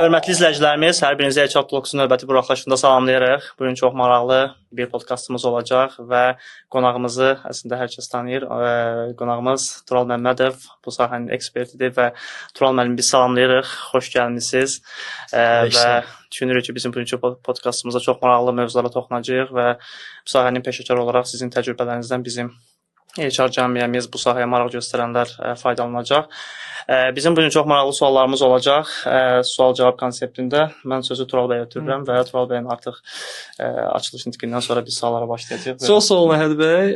Hörmətli izləyicilərimiz, hər birinizi HR Talks-un növbəti buraxılışında salamlayırıq. Bugün çox maraqlı bir podkastımız olacaq və qonağımızı əslində hər kəs tanıyır. Qonağımız Tural Məmmədov, bu sahənin ekspertidir və Tural müəllim biz salamlayırıq. Xoş gəlmisiniz. Və düşünürük ki, bizim bugünkü podkastımızda çox maraqlı mövzulara toxunacağıq və bu sahənin peşəkar olaraq sizin təcrübələrinizdən bizim HR cəmiyyətimiz, bu sahəyə maraq göstərənlər faydalanacaq. Bizim bugün çox maraqlı suallarımız olacaq. Sual-cavab konseptində mən sözü Tural bəyə ötürürəm və Tural bəyin artıq açılış nitqindən sonra biz suallara başlayacağıq. Çox sağ olun Əhəd bəy.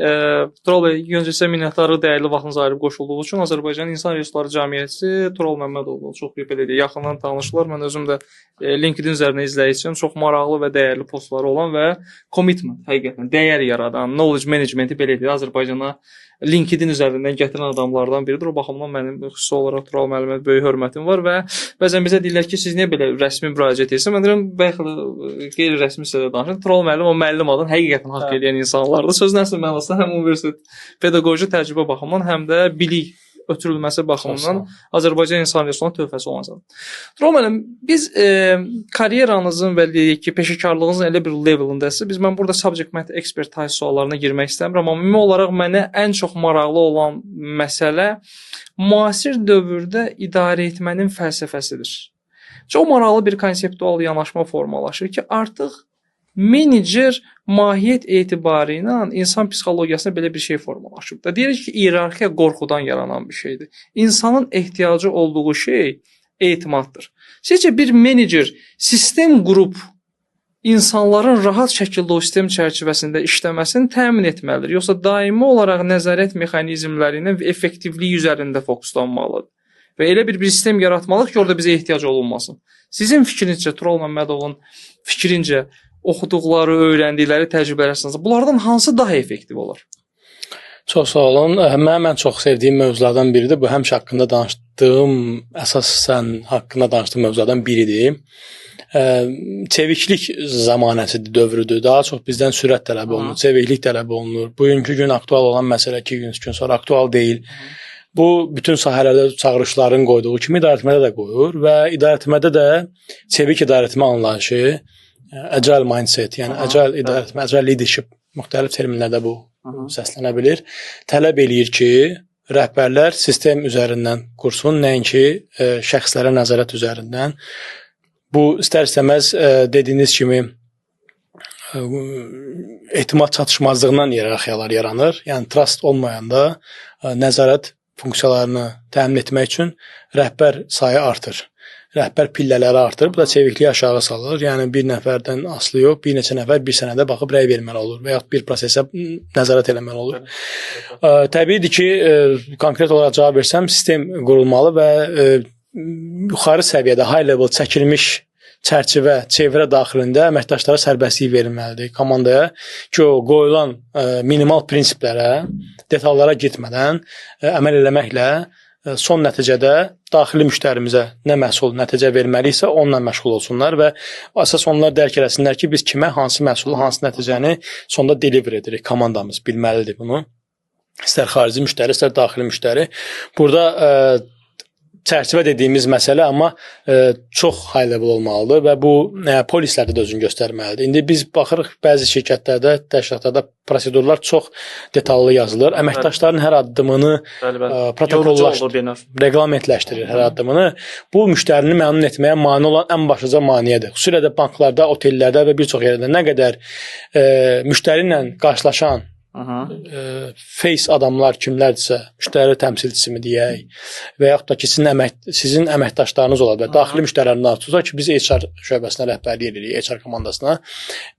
Tural bəy, öncəsə minnətdarlıq, dəyərli vaxtınızı ayırıb qoşulduğu üçün Azərbaycan İnsan Resursları Cəmiyyəti Tural Məmmədov çox belə deyək, yaxından tanışdılar. Mən özüm də LinkedIn üzərindən izləyiciyəm. Çox maraqlı və dəyərli postları olan və commitment, həqiqətən dəyər yaradan, knowledge management-i belə deyək, Azərbaycana LinkedIn üzərindən gətirən adamlardan biridir. O baxımdan mənim xüsusi olaraq Tural müəllimə böyük hörmətim var və bəzən bizə deyirlər ki, siz niyə belə rəsmi müraciət edirsiz? Mən deyirəm, bəlkə qeyri-rəsmi sizə danışın. Tural müəllim o müəllim adın həqiqətən haqq edən insanlardır. Sözün əsl mənasında həm universitet pedaqoji təcrübə baxımından, həm də bilik ötürülməsi baxımından Azərbaycan İnsan Resurslarına töhfəsi olacaq. Tural müəllim, biz karyeranızın və deyək ki, peşəkarlığınızın elə bir levelindəsiz. Mən burada subject matter expertise suallarına girmək istəmirəm, amma ümumi olaraq mənə ən çox maraqlı olan məsələ müasir dövrdə idarə etmənin fəlsəfəsidir. Çox maraqlı bir konseptual yanaşma formalaşır ki, artıq menecer mahiyyət etibarı ilə insan psixologiyasında belə bir şey formalaşıb. Deyirik ki, iyerarxiya qorxudan yaranan bir şeydir. İnsanın ehtiyacı olduğu şey etimaddır. Sizcə bir menecer sistem qurub insanların rahat şəkildə o sistem çərçivəsində işləməsini təmin etməlidir, yoxsa daimi olaraq nəzarət mexanizmləri ilə və effektivlik üzərində fokuslanmalıdır? Və elə bir sistem yaratmalıyıq ki, orada bizə ehtiyac olunmasın. Sizin fikrinizcə, Tural Məmmədovun fikrincə oxuduqları, öyrəndikləri təcrübələr arasında bunlardan hansı daha effektiv olar? Çox sağ olun. Mən çox sevdiyim mövzulardan biridir. Bu həmişə haqqında danışdığım, əsasən haqqında danışdığım mövzulardan biridir. Çeviklik zamanəsidir, dövrüdür. Daha çox bizdən sürət tələb olunur, çeviklik tələb olunur. Bugünkü gün aktual olan məsələ 2 gün sonra aktual deyil. Bu bütün sahələrdə çağırışların qoyduğu kimi idarəetmədə də qoyur və idarəetmədə də çevik idarəetmə anlayışı, agile mindset, yəni agile idarəetmə, agile leadership müxtəlif terminlərdə bu səslənə bilir. Tələb eləyir ki, rəhbərlər sistem üzərindən qursun, nəinki şəxslərə nəzarət üzərindən. Bu istər-istəməz dediyiniz kimi etimad çatışmazlığından iyerarxiyalar yaranır. Yəni trust olmayanda nəzarət funksiyalarını təmin etmək üçün rəhbər sayı artır. Rəhbər pillələri artır. Bu da çevikliyi aşağı salır. Yəni bir nəfərdən asılı yox, bir neçə nəfər bir sənədə baxıb rəy verməli olur və yaxud bir prosesə nəzarət eləməli olur. Təbiidir ki, konkret olaraq cavab versəm, sistem qurulmalı və yuxarı səviyyədə high level çəkilmiş çərçivə, çevrə daxilində əməkdaşlara sərbəstlik verilməlidir komandaya ki, o qoyulan minimal prinsiplərə, detallara getmədən əməl eləməklə son nəticədə daxili müştərimizə nə məhsul, nəticə verməliysə onunla məşğul olsunlar və əsas onlar dərk eləsinlər ki, biz kimə hansı məhsulu, hansı nəticəni sonda deliver edirik. Komandamız bilməlidir bunu. İstər xarici müştəri, istər daxili müştəri. Burada çərçivə dediyimiz məsələ amma çox high level olmalıdır və bu polislərdə də özünü göstərməlidir. İndi biz baxırıq bəzi şirkətlərdə, təşkilatlarda prosedurlar çox detallı yazılır. Əməkdaşların hər addımını protokollaşdırır, reqlamentləşdirir hər addımını. Bu müştərini məmnun etməyə mane olan ən başlıca maneədir. Xüsusilə də banklarda, otellərdə və bir çox yerlərdə nə qədər müştəri ilə qarşılaşan face adamlar kimlərdirsə, müştəri təmsilçisi mi deyək və yaxud da ki, sizin əməkdaşlarınız olar və daxili müştərilərindən tutaq ki, biz HR şöbəsinə rəhbərlik edirik, HR komandasına.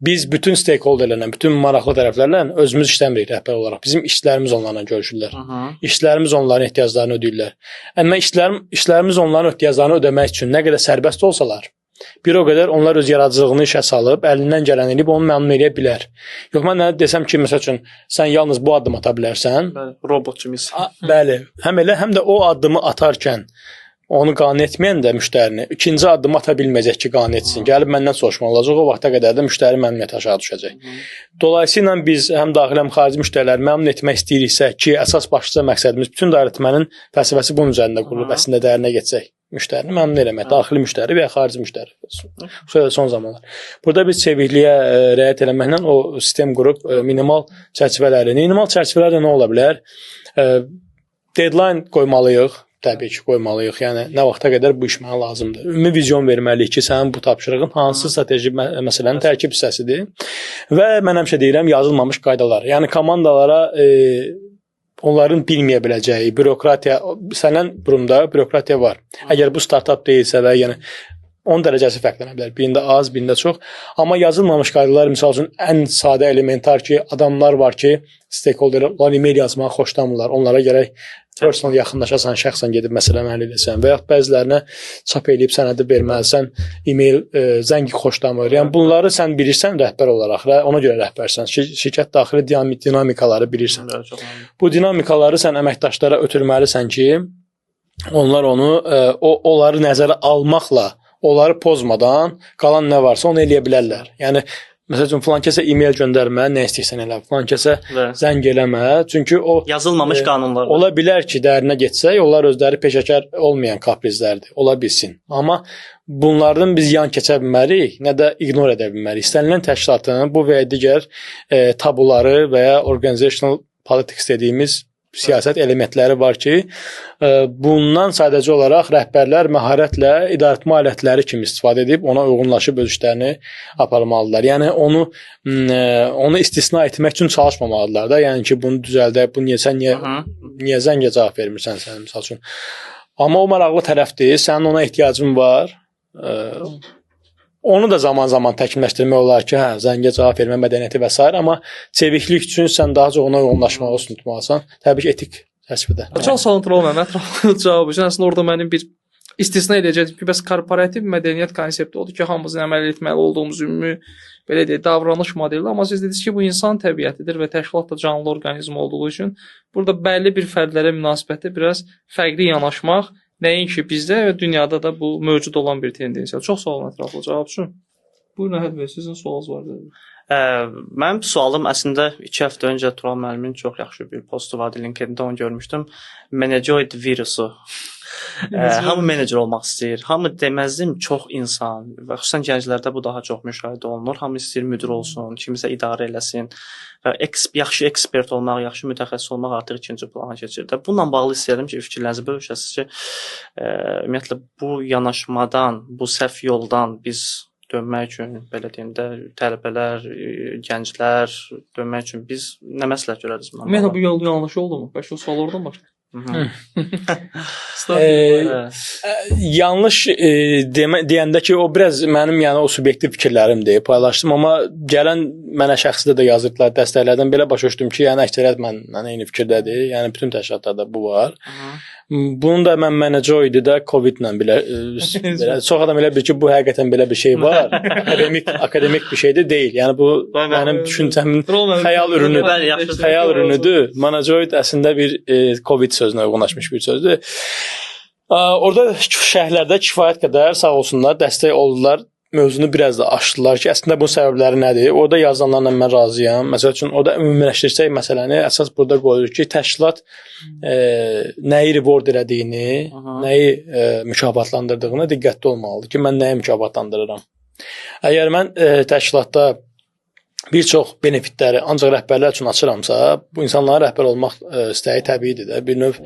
Biz bütün stakeholderlərlə, bütün maraqlı tərəflərlə özümüz işləmirik rəhbər olaraq. Bizim işçilərimiz onlarla görüşürlər. İşçilərimiz onların ehtiyaclarını ödəyirlər. Amma işçilərimiz onların ehtiyaclarını ödəmək üçün nə qədər sərbəst olsalar, bir o qədər onlar öz yaradıcılığını işə salıb, əlindən gələn eləyib onu məmnun edə bilər. Yox, mən nə desəm ki, məsəl üçün, sən yalnız bu addım ata bilərsən. Robot kimiz. Bəli, həm elə, həm də o addımı atarkən onu qane etməyən də müştərini ikinci addımı ata bilməyəcək ki, qane etsin. Gəlib məndən soruşmalı olacaq, o vaxta qədər də müştəri məmnuniyyəti aşağı düşəcək. Dolayısıyla biz həm daxili, həm xarici müştəriləri məmnun etmək istəyiriksə ki, əsas başlıca məqsədimiz bütün idarəetmənin fəlsəfəsi bunun üzərində qurulub, əslində dərinə geçsək. müştərini məmnun eləmək, daxili müştəri və ya xarici müştəri. Xüsusilə son zamanlar. Burada biz çevikliyə riayət eləməklə o sistem qurub minimal çərçivələri. Minimal çərçivələrdə nə ola bilər? Deadline qoymalıyıq. Təbii ki, qoymalıyıq. Yəni nə vaxta qədər bu iş mənə lazımdır. Ümumi vizyon verməliyik ki, sənin bu tapşırığın hansı strateji məsələnin tərkib hissəsidir. Və mən həmişə deyirəm, yazılmamış qaydalar. Yəni komandalara onların bilməyə biləcəyi bürokratiya, sənin burunda bürokratiya var. Əgər bu startap deyilsə və yəni 10 dərəcəsi fərqlənə bilər. Birində az, birində çox. Amma yazılmamış qaydalar, misal üçün ən sadə elementar ki, adamlar var ki, stakeholderlər onlar e-mail yazmağı xoşlamırlar. Onlara gərək personal yaxınlaşasan, şəxsən gedib məsələni həll edəsən və yaxud bəzilərinə çap eləyib sənədi verməlisən, e-mail zəngi xoşlamır. Yəni bunları sən bilirsən rəhbər olaraq və ona görə rəhbərsən. Şirkət daxili dinamikaları bilirsən. Bu dinamikaları sən əməkdaşlara ötürməlisən ki, onlar onu onları nəzərə almaqla, onları pozmadan qalan nə varsa onu eləyə bilərlər. Yəni məsəl üçün filan kəsə e-mail göndərmə, nə istəyirsən elə, filan kəsə zəng eləmə. Çünki o yazılmamış qanunlar var. Ola bilər ki, dərinə getsək, onlar özləri peşəkar olmayan kaprizlərdir. Ola bilsin. Amma bunlardan biz yan keçə bilmərik, nə də ignore edə bilmərik. İstənilən təşkilatın bu və ya digər tabuları və ya organizational politics dediyimiz siyasət elementləri var ki, bundan sadəcə olaraq rəhbərlər məharətlə idarəetmə alətləri kimi istifadə edib ona uyğunlaşıb öz işlərini aparmalıdırlar. Yəni onu istisna etmək üçün çalışmamalıdırlar da. Yəni ki, bunu düzəldək, bu niyə zəngə cavab vermirsən sən misal üçün. Amma o maraqlı tərəfdir. Sənin ona ehtiyacın var. Onu da zaman-zaman təkmilləşdirmək olar ki, zəngə cavab vermə mədəniyyəti və s. Amma çeviklik üçün sən daha çox ona uyğunlaşmağı unutmalısan. Təbii ki, etik çərçivədə. Çox sağ olun Tural müəllim. Cavabı üçün əslində orada mənim bir istisna edəcəyim ki, bəs korporativ mədəniyyət konsepti odur ki, hamımızın əməl etməli olduğumuz ümumi belə deyək, davranış modeli. Amma siz dediniz ki, bu insan təbiətidir və təşkilat da canlı orqanizm olduğu üçün burada bəlli bir fərdlərə münasibətdə biraz fərqli yanaşmaq nəinki bizdə və dünyada da bu mövcud olan bir tendensiya. Çox sağ olun ətraflı cavab üçün. Buyurun Əhəd bəy, sizin sualınız var. Mənim sualım əslində 2 həftə öncə Tural müəllimin çox yaxşı bir postu vardı LinkedIn-də, onu görmüşdüm. Manageoid virusu. Hamı menecer olmaq istəyir. Hamı deməzdim çox insan və xüsusən gənclərdə bu daha çox müşahidə olunur. Hamı istəyir müdir olsun, kimisə idarə eləsin və yaxşı ekspert olmaq, yaxşı mütəxəssis olmaq artıq ikinci plana keçir. Bununla bağlı istəyirəm ki, fikirlərinizi bölüşəsiniz ki, ümumiyyətlə bu yanaşmadan, bu səhv yoldan biz dönmək üçün, belə deyim də, tələbələr, gənclər dönmək üçün biz nə məsləhət görəriz? Ümumiyyətlə bu yol yanlış oldu mu? Bəlkə o sual oradan başlayır. Yanlış deyəndə ki, o biraz mənim yəni o subyektiv fikirlərimdir, paylaşdım, amma gələn mənə şəxsidə də yazırdılar, dəstəklərdən belə başa düşdüm ki, yəni əksəriyyət mənlə eyni fikirdədir. Yəni bütün təşkilatlarda bu var. Bunun da mən manageoidi də Covid-lə belə çox adam elə bilir ki, bu həqiqətən belə bir şey var. akademik bir şey də deyil. Yəni bu mənim düşüncəmin xəyal ürünüdür. Xəyal ürünüdür. Manageoid əslində bir Covid sözünə uyğunlaşmış bir sözdür. Orada şərhlərdə kifayət qədər sağ olsunlar, dəstək oldular. Mövzunu biraz da açdılar ki, əslində bunun səbəbləri nədir? Orada yazılanlarla mən razıyam. Məsəl üçün, orada ümumiləşdirsək məsələni, əsas burada qoyulur ki, təşkilat nəyi reward elədiyini, nəyi mükafatlandırdığını diqqətli olmalıdır ki, mən nəyi mükafatlandırıram. Əgər mən təşkilatda bir çox benefitləri ancaq rəhbərlər üçün açıramsa, bu insanların rəhbər olmaq istəyi təbiidir də. Bir növ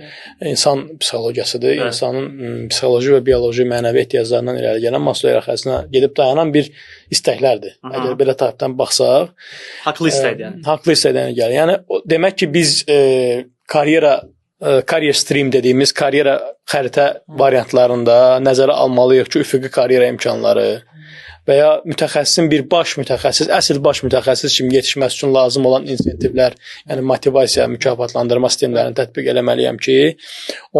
insan psixologiyasıdır. Evet. İnsanın psixoloji və bioloji mənəvi ehtiyaclarından irəli gələn Maslow iyerarxiyasına gedib dayanan bir istəklərdir. Əgər belə tərəfdən baxsaq, haqlı istək yəni. Haqlı istəkdən gəlir. Yəni demək ki, biz career stream dediyimiz karyera xəritə variantlarında nəzərə almalıyıq ki, üfüqi karyera imkanları və ya mütəxəssisin bir baş mütəxəssis, əsl baş mütəxəssis kimi yetişməsi üçün lazım olan insentivlər, yəni motivasiya, mükafatlandırma sistemlərini tətbiq eləməliyəm ki,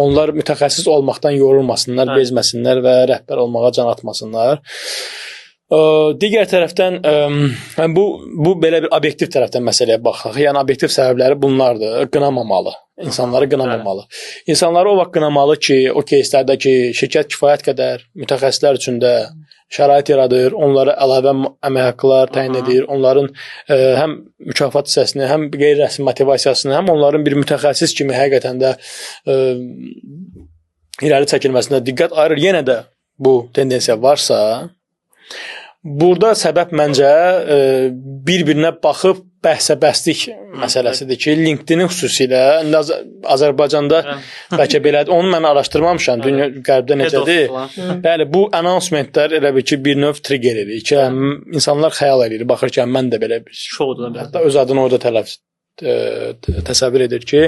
onlar mütəxəssis olmaqdan yorulmasınlar, bezməsinlər və rəhbər olmağa can atmasınlar. Digər tərəfdən bu belə bir obyektiv tərəfdən məsələyə baxaq. Yəni obyektiv səbəbləri bunlardır. Qınamamalı. İnsanları qınamamalı. İnsanları o vaxt qınamalı ki, o кейslərdə ki, şirkət kifayət qədər mütəxəssislər üçün də şərait yaradır, onlara əlavə əmək haqqılar təyin edir, onların həm mükafat hissəsini, həm qeyri-rəsmi motivasiyasını, həm onların bir mütəxəssis kimi həqiqətən də irəli çəkilməsində diqqət ayırır. Yenə də bu tendensiya varsa, burada səbəb məncə bir-birinə baxıb bəhsə-bəslik məsələsidir ki, LinkedIn-in xüsusilə Azərbaycanda bəlkə belədir. Onu mən araşdırmamışam. Dünya qərbdə necədir? Bəli, bu announcementlər elə bir ki, bir növ trigger edir ki, insanlar xəyal edir. Baxır ki, mən də belə bir şoudur. Hətta öz adını orada təsəvvür edir ki,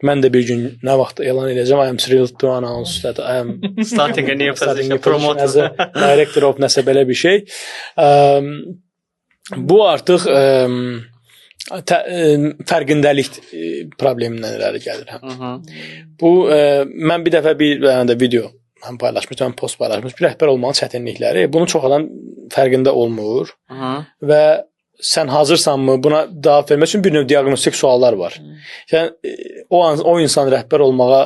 mən də bir gün nə vaxt elan edəcəm, I am thrilled to announce that I am starting a new position, promoted as a director of nəsə belə bir şey. Bu artıq fərqindəlik problemindən irəli gəlir. Bu mən bir dəfə bir video həm paylaşmışam, post paylaşmış. Bir rəhbər olmanın çətinlikləri. Bunu çox adam fərqində olmur və sən hazırsanmı buna cavab vermək üçün bir növ diaqnostik suallar var. Yəni o insan rəhbər olmağa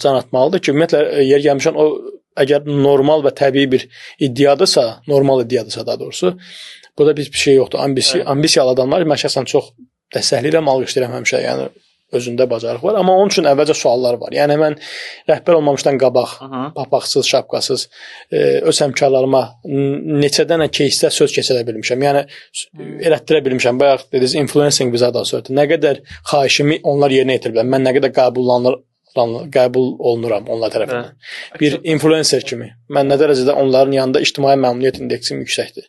can atmalıdır ki, ümumiyyətlə yer gəlmişən o əgər normal və təbii bir iddiadırsa, normal iddiadırsa daha doğrusu, burada bir şey yoxdur. Ambisiyalı adamlar mən şəxsən çox dəstəkləyirəm, alqışlayıram həmişə. Yəni özündə bacarıq var, amma onun üçün əvvəlcə suallar var. Yəni mən rəhbər olmamışdan qabaq, papaqsız, şapkasız öz həmkarlarıma neçə dənə кейsdə söz keçirə bilmişəm. Yəni elətdirə bilmişəm. Bayaq dediniz influencing bizə da sözdür. Nə qədər xahişimi onlar yerinə yetiriblər. Mən nə qədər qəbul olunuram onlar tərəfindən. Bir influencer kimi. Mən nə dərəcədə onların yanında ictimai məmnuniyyət indeksim yüksəkdir.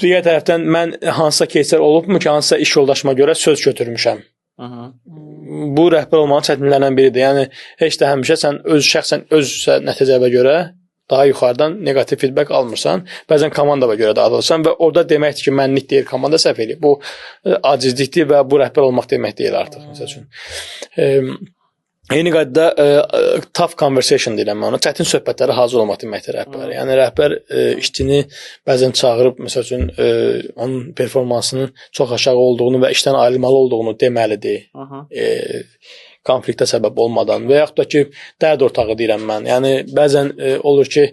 Digər tərəfdən mən hansısa кейslər olubmu ki, hansısa iş yoldaşıma görə söz götürmüşəm. Bu rəhbər olmanın çətinliklərindən biridir. Yəni heç də həmişə sən şəxsən öz nəticəyə görə daha yuxarıdan neqativ feedback almırsan. Bəzən komandaya görə də alırsan və orada deməkdir ki, mənlik deyil, komanda səhv eləyir. Bu acizlikdir və bu rəhbər olmaq demək deyil artıq məsəl üçün. Eyni qaydada tough conversation deyirəm mən ona. Çətin söhbətlərə hazır olmaq deməkdir rəhbər. Yəni rəhbər işçini bəzən çağırıb, məsəl üçün onun performansının çox aşağı olduğunu və işdən ayrılmalı olduğunu deməlidir. Konfliktə səbəb olmadan və yaxud da ki, dərd ortağı deyirəm mən. Yəni bəzən olur ki,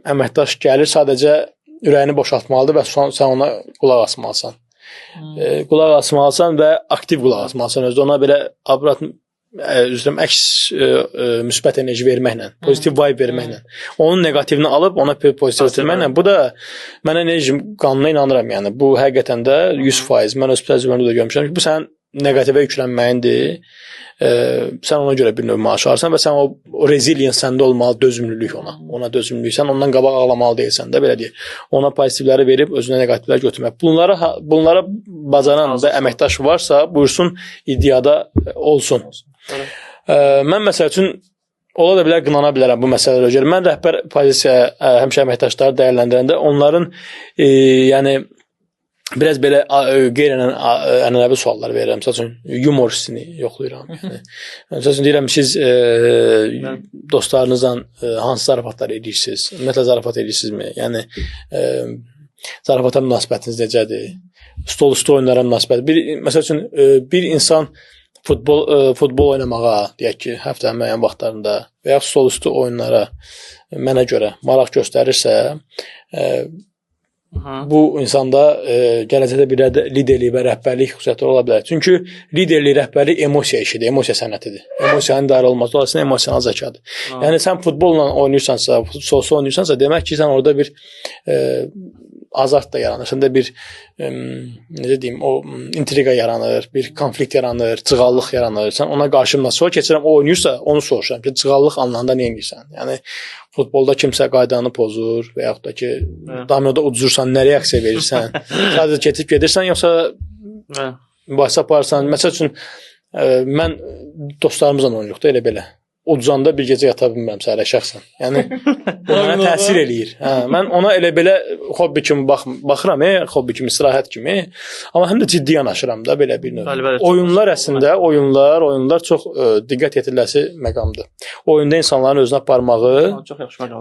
əməkdaş gəlir, sadəcə ürəyini boşaltmalıdır və sən ona qulaq asmalısan. Qulaq asmalısan və aktiv qulaq asmalısan. Özdə ona belə əks müsbət enerji verməklə, pozitiv vibe verməklə, onun neqativini alıb ona pozitiv ötürməklə, bu da mənə enerji qanuna inanıram. Yəni bu həqiqətən də 100%. Mən öz təcrübəmdə də görmüşəm ki, bu sənin neqativə yüklənməyindir. Sən ona görə bir növ maaş alırsan və sən o resilience səndə olmalı, dözümlülük ona dözümlülük. Sən ondan qabaq ağlamalı deyilsən də, belə deyək. Ona pozitivləri verib özünə neqativlər götürmək. Bunlara bacaran və əməkdaş varsa, buyursun iddiada olsun. Mən məsəl üçün ola da bilər, qınana bilərəm bu məsələlərə görə. Mən rəhbər pozisiyaya həmişə əməkdaşları dəyərləndirəndə onların yəni biraz belə qeyri-ənənəvi suallar verirəm. Məsəl üçün yumor hissini yoxlayıram. Məsəl üçün deyirəm, siz dostlarınızla hansı zarafatlar edirsiniz? Ümumiyyətlə zarafat edirsinizmi? Yəni zarafata münasibətiniz necədir? Stol üstü oyunlara münasibət. Məsəl üçün bir insan futbol oynamağa, deyək ki, həftənin müəyyən vaxtlarında və ya stol üstü oyunlara mənə görə maraq göstərirsə, bu insanda gələcəkdə bir liderlik və rəhbərlik xüsusiyyətləri ola bilər. Çünki liderlik, rəhbərlik emosiya işidir, emosiya sənətidir. Emosiyanın idarə olunması dolayısıyla emosional zəkadır. Yəni sən futbolla oynayırsansa, futbolsa oynayırsansa, demək ki, sən orada bir azart da yaranır. Səndə bir necə deyim, o intriqa yaranır, bir konflikt yaranır, cığallıq yaranır. Sən ona qarşı sonra keçirəm, o oynayırsa, onu soruşuram ki, cığallıq anlamında nə edirsən? Yəni futbolda kimsə qaydanı pozur və yaxud da ki, dominoda uduzursan, nə reaksiya verirsən? Sadəcə keçib gedirsən, yoxsa mübahisə aparırsan? Məsəl üçün mən dostlarımızla oynayırıq da elə belə. Uduzanda bir gecə yata bilmirəm səhərə şəxsən. Yəni mənə təsir eləyir. Mən ona elə belə hobbi kimi baxıram, hobbi kimi, istirahət kimi. Amma həm də ciddi yanaşıram da belə bir növ. Oyunlar əslində, oyunlar çox diqqət yetiriləsi məqamdır. Oyunda insanların özünə aparmağı